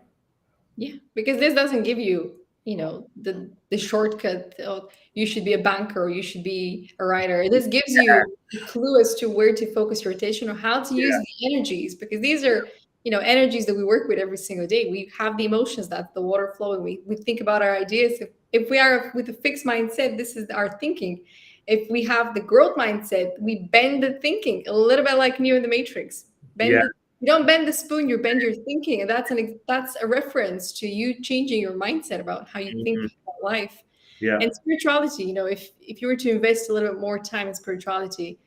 Yeah, because this doesn't give you, the shortcut of you should be a banker or you should be a writer. This gives you a clue as to where to focus your attention or how to use the energies, because these are, energies that we work with every single day. We have the emotions, that's the water flowing. We think about our ideas. If we are with a fixed mindset, this is our thinking. If we have the growth mindset, we bend the thinking a little bit like Neo in the Matrix. You don't bend the spoon, you bend your thinking, and that's a reference to you changing your mindset about how you think about life. And spirituality, if you were to invest a little bit more time in spirituality,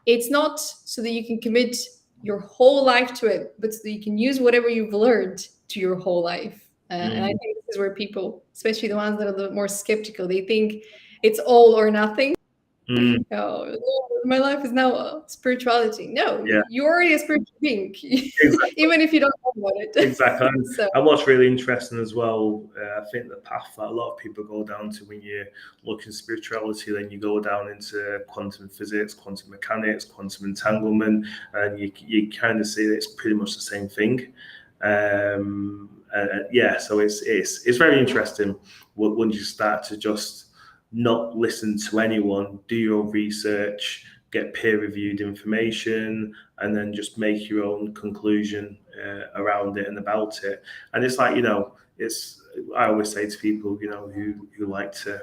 it's not so that you can commit your whole life to it, but so that you can use whatever you've learned to your whole life. And I think this is where people, especially the ones that are a little more skeptical, they think it's all or nothing. Oh, my life is now spirituality. No, you're already a spiritual being, Exactly. even if you don't know about it. Exactly. And what's really interesting as well, I think the path that a lot of people go down to when you look in spirituality, then you go down into quantum physics, quantum mechanics, quantum entanglement, and you kind of see that it's pretty much the same thing. So it's very interesting when you start to just not listen to anyone, do your research, get peer-reviewed information, and then just make your own conclusion around it and about it. And it's like, I always say to people, who like to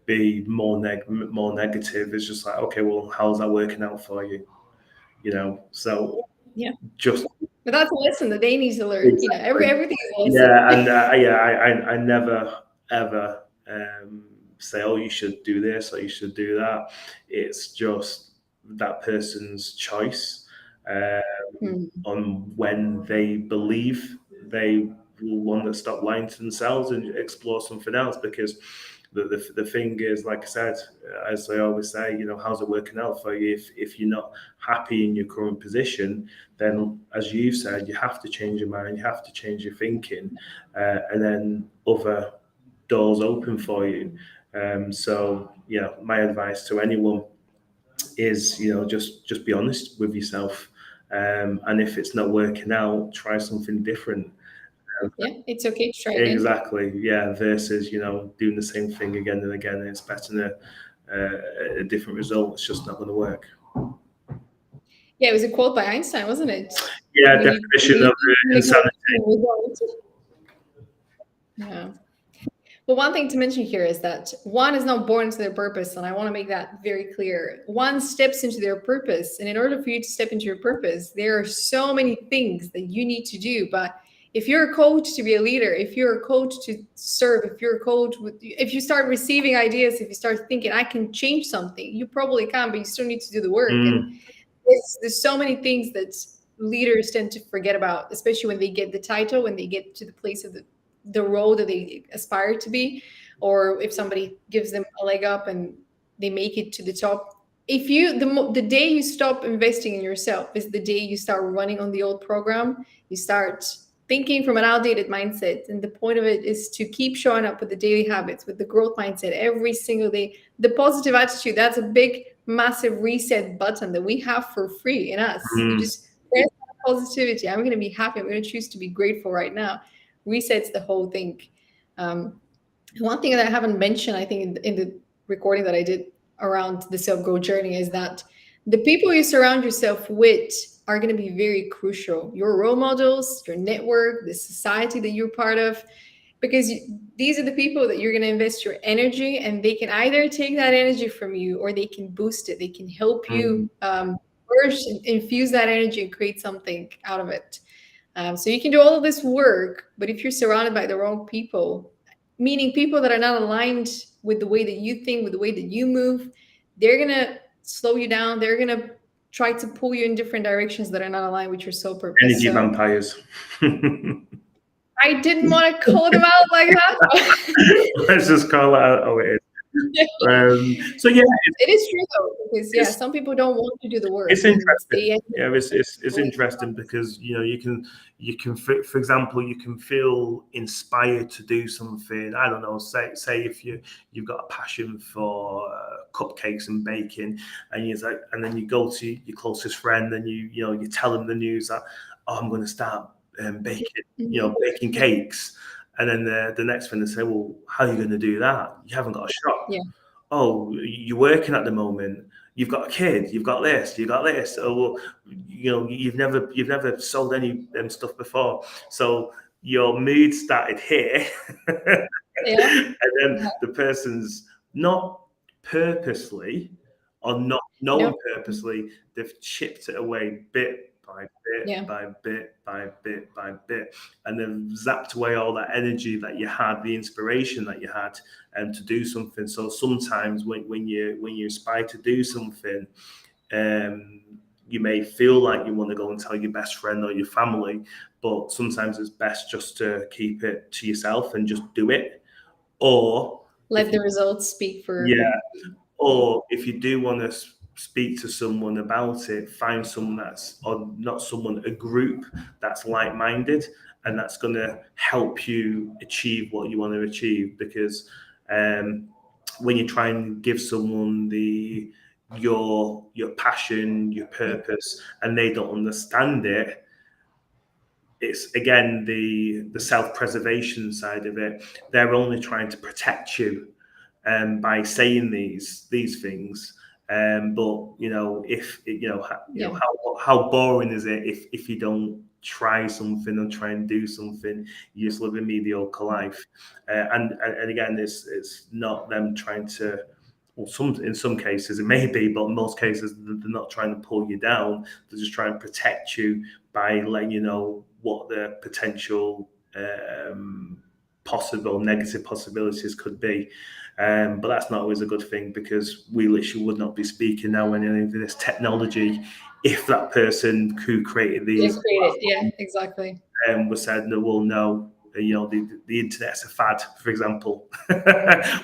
be more negative, it's just like, okay, well, how's that working out for you? So just. But that's a lesson that they need to learn. Exactly. Everything is a lesson. I never ever say, oh, you should do this or you should do that. It's just that person's choice on when they believe they will want to stop lying to themselves and explore something else. Because the thing is, like I said, as I always say, how's it working out for you? If you're not happy in your current position, then, as you've said, you have to change your mind, you have to change your thinking, and then other doors open for you. So my advice to anyone is, just be honest with yourself, and if it's not working out, try something different. It's okay to try again. Exactly. Versus doing the same thing again and again, and expecting a different result. It's just not going to work. It was a quote by Einstein, wasn't it? Definition of insanity. Yeah. But one thing to mention here is that one is not born into their purpose, and I want to make that very clear. One steps into their purpose, and in order for you to step into your purpose, there are so many things that you need to do. But if you're a coach to be a leader, if you're a coach to serve, if you start receiving ideas, if you start thinking, I can change something, you probably can, but you still need to do the work. And there's so many things that leaders tend to forget about, especially when they get the title, when they get to the place of the role that they aspire to be, or if somebody gives them a leg up and they make it to the top. If the day you stop investing in yourself is the day you start running on the old program. You start thinking from an outdated mindset, and the point of it is to keep showing up with the daily habits, with the growth mindset every single day. The positive attitude, that's a big, massive reset button that we have for free in us. You just press positivity. I'm going to be happy. I'm going to choose to be grateful right now. Resets the whole thing. One thing that I haven't mentioned, I think, in the recording that I did around the self-growth journey, is that the people you surround yourself with are going to be very crucial. Your role models, your network, the society that you're part of, because these are the people that you're going to invest your energy, and they can either take that energy from you or they can boost it. They can help you first infuse that energy and create something out of it. So you can do all of this work, but if you're surrounded by the wrong people, meaning people that are not aligned with the way that you think, with the way that you move, they're going to slow you down. They're going to try to pull you in different directions that are not aligned with your soul purpose. Energy vampires. I didn't want to call them out like that. Let's just call it out. Oh, it is. So yeah, it is true though, because some people don't want to do the work. It's interesting. Yeah, it's interesting because you can for example, you can feel inspired to do something. I don't know. Say if you've got a passion for cupcakes and baking, and then you go to your closest friend and you tell them the news that, oh, I'm going to start baking cakes. And then the next thing they say, well, how are you going to do that? You haven't got a shop. Yeah. Oh, you're working at the moment. You've got a kid. You've got this. You've got this. Oh, well, you've never sold any stuff before. So your mood started here, and then the person's not purposely or not knowing purposely, they've chipped it away bit by bit by bit by bit by bit, and then zapped away all that energy that you had, the inspiration that you had, to do something. So sometimes when you aspire to do something, you may feel like you want to go and tell your best friend or your family, but sometimes it's best just to keep it to yourself and just do it, or let the results speak for or if you do want to speak to someone about it, find someone that's, or not someone, a group that's like-minded and that's going to help you achieve what you want to achieve. Because when you try and give someone your passion, your purpose, and they don't understand it, it's again the self-preservation side of it. They're only trying to protect you by saying these things. But if how boring is it if you don't try something and try and do something? You just live a mediocre life. And again, it's not them trying to. Well, in some cases it may be, but in most cases they're not trying to pull you down. They're just trying to protect you by letting you know what the potential possible negative possibilities could be. But that's not always a good thing, because we literally would not be speaking now in any of this technology if that person who created these exactly was said, no, well, no, the internet's a fad, for example,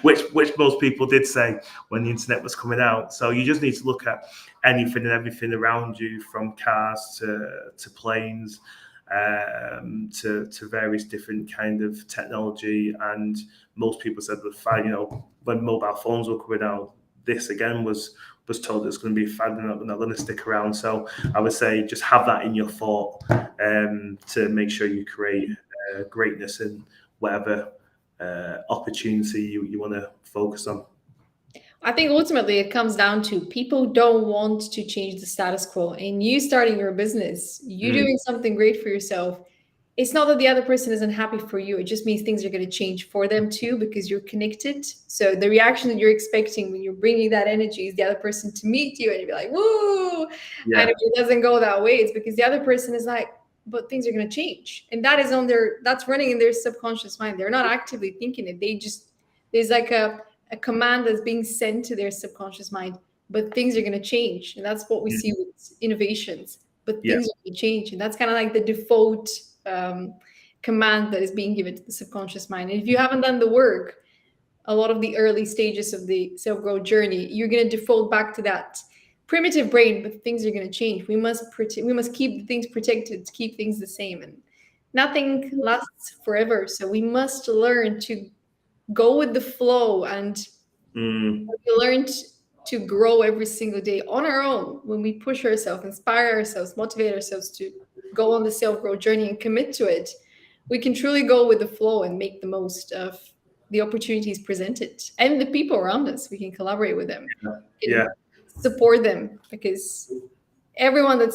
which most people did say when the internet was coming out. So you just need to look at anything and everything around you, from cars to planes, to various different kind of technology. And most people said that when mobile phones were coming out, this again was told it's going to be a fad and not going to stick around. So I would say just have that in your thought, to make sure you create greatness in whatever opportunity you want to focus on. I think ultimately it comes down to people don't want to change the status quo. And you starting your business, you doing something great for yourself, it's not that the other person isn't happy for you. It just means things are going to change for them too, because you're connected. So the reaction that you're expecting when you're bringing that energy is the other person to meet you and you'll be like, woo. And if it doesn't go that way, it's because the other person is like, but things are going to change. And that is that's running in their subconscious mind. They're not actively thinking it. There's like a command that's being sent to their subconscious mind, but things are going to change. And that's what we see with innovations, but things are going to change. And that's kind of like the default command that is being given to the subconscious mind. And if you haven't done the work, a lot of the early stages of the self-growth journey, you're going to default back to that primitive brain, but things are going to change. We must keep things protected, to keep things the same, and nothing lasts forever. So we must learn to go with the flow, and we learn to grow every single day on our own. When we push ourselves, inspire ourselves, motivate ourselves to go on the self-growth journey and commit to it, we can truly go with the flow and make the most of the opportunities presented and the people around us. We can collaborate with them, support them, because everyone that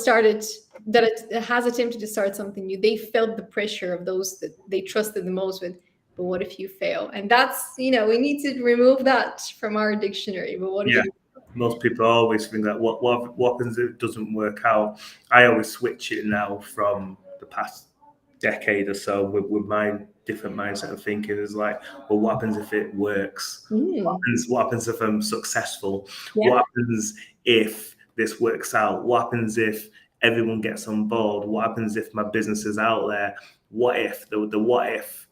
has attempted to start something new, they felt the pressure of those that they trusted the most with. But what if you fail? And that's, we need to remove that from our dictionary. But what if most people always think that what happens if it doesn't work out? I always switch it now from the past decade or so with my different mindset of thinking. Is like, well, what happens if it works? What happens if I'm successful? What happens if this works out? What happens if everyone gets on board? What happens if my business is out there? What if the what if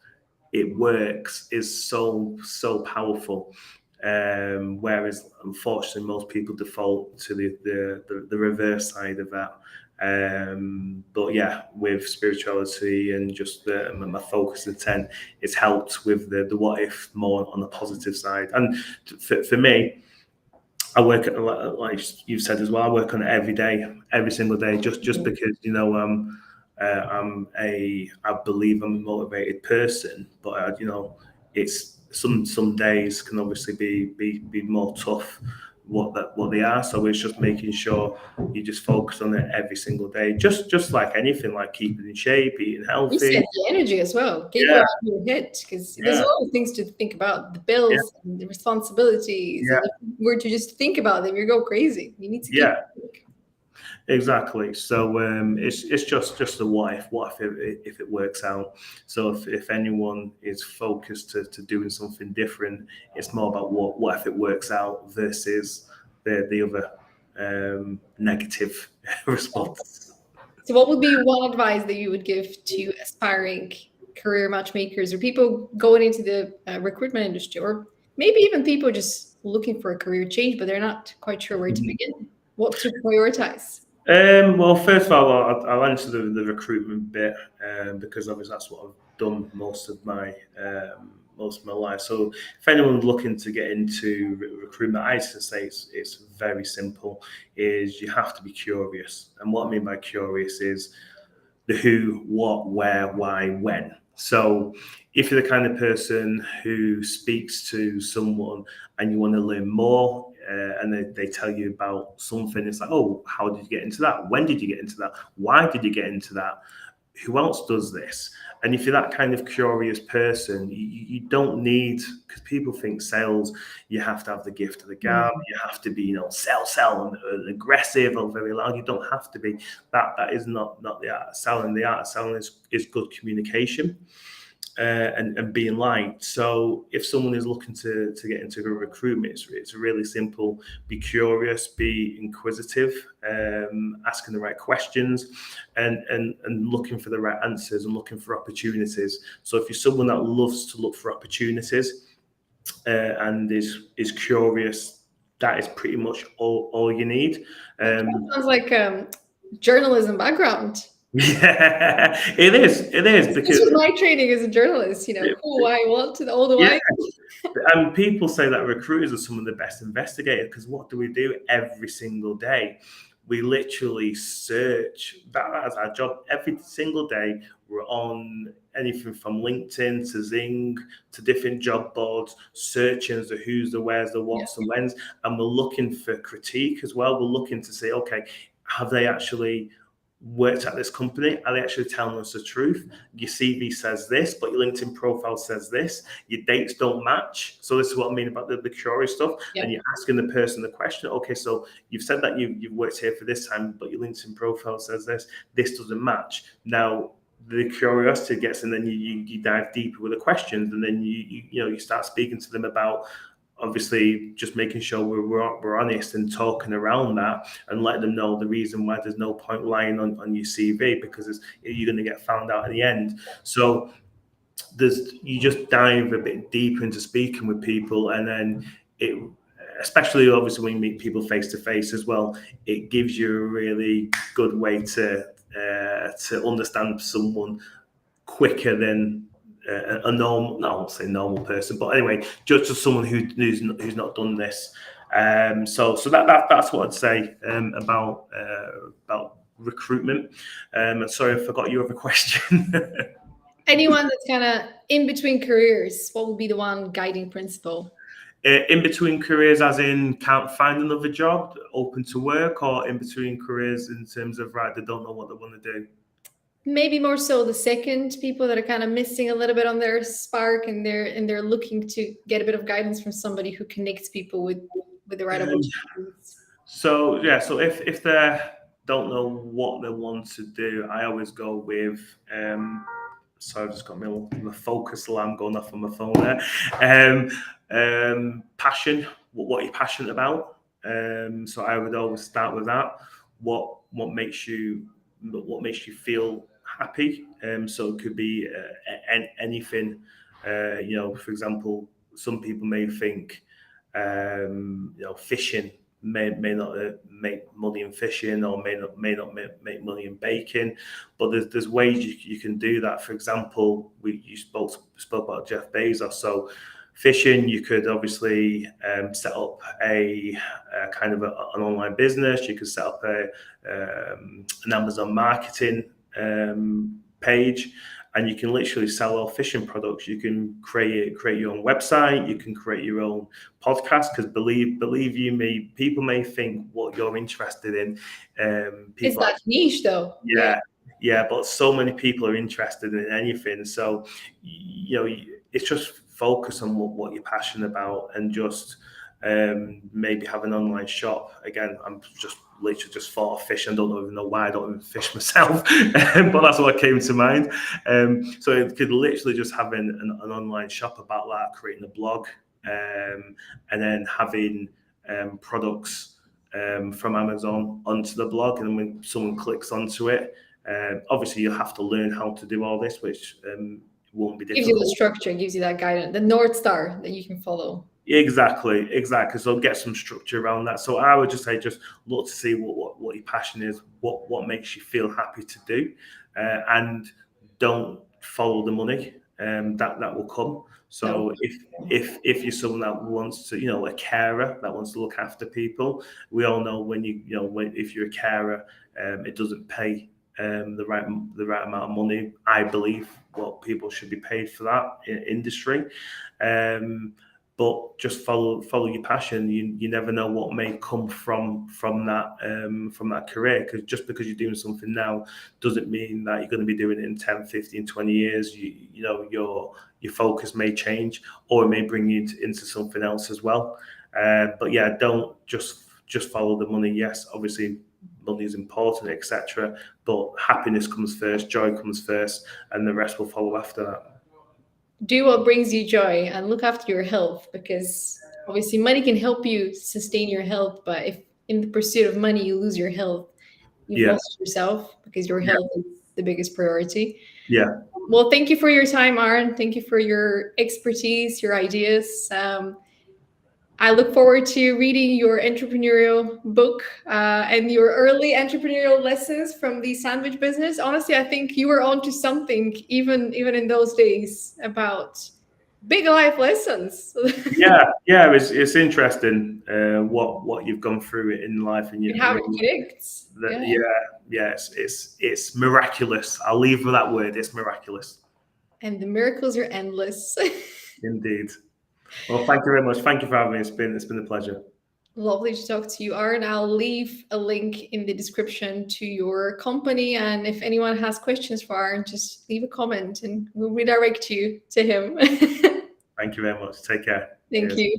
it works is so powerful. Whereas unfortunately most people default to the reverse side of that. But yeah, with spirituality and just my focus intent, it's helped with the what if more on the positive side. And for me, I work at, like you've said as well, I work on it every day, every single day, just because I believe I'm a motivated person, but it's some days can obviously be more tough what they are. So it's just making sure you just focus on it every single day, just like anything, like keeping in shape, eating healthy. Reset the energy as well. Get you Yeah, out of your head, because there's a yeah, lot of things to think about, the yeah, bills and the responsibilities. yeah, And if you were to just think about them, you go crazy. You need to keep. yeah. Exactly. So it's just a what if it works out. So if anyone is focused to doing something different, it's more about what if it works out versus the other negative response. So, what would be one advice that you would give to aspiring career matchmakers or people going into the recruitment industry, or maybe even people just looking for a career change, but they're not quite sure where to Mhm. begin? What to prioritize? Well, first of all, I'll answer the recruitment bit because obviously that's what I've done most of my life. So, if anyone's looking to get into recruitment, I just say it's very simple. Is you have to be curious, and what I mean by curious is the who, what, where, why, when. So, if you're the kind of person who speaks to someone and you want to learn more, and they tell you about something, it's like, oh, how did you get into that? When did you get into that? Why did you get into that? Who else does this? And if you're that kind of curious person, you don't need, because people think sales, you have to have the gift of the gab, you have to be, sell, and aggressive or very loud. You don't have to be. That is not the art of selling. The art of selling is good communication. And being liked. So if someone is looking to get into a recruitment, it's really simple. Be curious, be inquisitive, asking the right questions, and looking for the right answers and looking for opportunities. So if you're someone that loves to look for opportunities and is curious, that is pretty much all you need. Sounds like journalism background. Yeah, it is. It is This because was my training as a journalist. Who, why, what, all the yeah, why. and people say that recruiters are some of the best investigators because what do we do every single day? We literally search. That's our job every single day. We're on anything from LinkedIn to Zing to different job boards, searching the who's, the where's, the what's, the when's, and we're looking for critique as well. We're looking to say, okay, have they actually worked at this company? Are they actually telling us the truth? Your CV says this, but your LinkedIn profile says this. Your dates don't match. So this is what I mean about the curious stuff. Yeah. And you're asking the person the question, okay, so you've said that you've worked here for this time, but your LinkedIn profile says this. This doesn't match. Now, the curiosity gets, and then you dive deeper with the questions, and then you start speaking to them about obviously just making sure we're honest and talking around that and letting them know the reason why there's no point lying on your CV because you're going to get found out in the end. So you just dive a bit deeper into speaking with people, and then it, especially obviously when you meet people face to face as well, it gives you a really good way to understand someone quicker than a normal, no, I won't say normal person, but anyway, just someone who's not done this. So that's what I'd say about recruitment. And sorry, I forgot your other question. Anyone that's kind of in between careers, what would be the one guiding principle? In between careers, as in can't find another job, open to work, or in between careers in terms of right, they don't know what they want to do. Maybe more so the second, people that are kind of missing a little bit on their spark, and they're looking to get a bit of guidance from somebody who connects people with the right opportunities. So if they don't know what they want to do, I always go with so I've just got my focus alarm going off on my phone there. Passion, what you're passionate about. So I would always start with that. What makes you feel happy? So it could be anything. For example, some people may think, fishing may not make money in fishing, or may not make money in baking, but there's ways you can do that. For example, you spoke about Jeff Bezos. So fishing, you could obviously set up a kind of an online business. You could set up an Amazon marketing page, and you can literally sell all fishing products. You can create your own website. You can create your own podcast, because believe you me, people may think what you're interested in. It's that niche, though. Yeah, but so many people are interested in anything. So it's just focus on what you're passionate about, and just maybe have an online shop. Again, I'm literally just thought of fish. I don't even know why. I don't even fish myself, but that's what came to mind. So it could literally just having an online shop about that, creating a blog, and then having products from Amazon onto the blog, and when someone clicks onto it, obviously you'll have to learn how to do all this, which won't be difficult. Gives you the structure, gives you that guidance, the North Star that you can follow. Exactly. So get some structure around that. So I would just say, just look to see what your passion is, what makes you feel happy to do, and don't follow the money. That will come. So if you're someone that wants to, a carer that wants to look after people, we all know if you're a carer, it doesn't pay the right amount of money. I believe what people should be paid for that industry. But just follow your passion. You never know what may come from that career, because just because you're doing something now doesn't mean that you're going to be doing it in 10, 15, 20 years. Your focus may change, or it may bring you into something else as well. But yeah, don't just follow the money. Yes, obviously money is important, etc. But happiness comes first, joy comes first, and the rest will follow after that. Do what brings you joy and look after your health, because obviously money can help you sustain your health, but if in the pursuit of money you lose your health, you've lost yourself, because your health is the biggest priority. Yeah. Well, thank you for your time, Arn. Thank you for your expertise, your ideas. I look forward to reading your entrepreneurial book and your early entrepreneurial lessons from the sandwich business. Honestly, I think you were onto something even in those days about big life lessons. yeah, it's interesting what you've gone through in life, and how it connects. It's miraculous. I'll leave with that word. It's miraculous. And the miracles are endless. Indeed. Well, thank you very much. Thank you for having me. It's been a pleasure. Lovely to talk to you, Arn. I'll leave a link in the description to your company. And if anyone has questions for Arn, just leave a comment and we'll redirect you to him. Thank you very much. Take care. Thank you.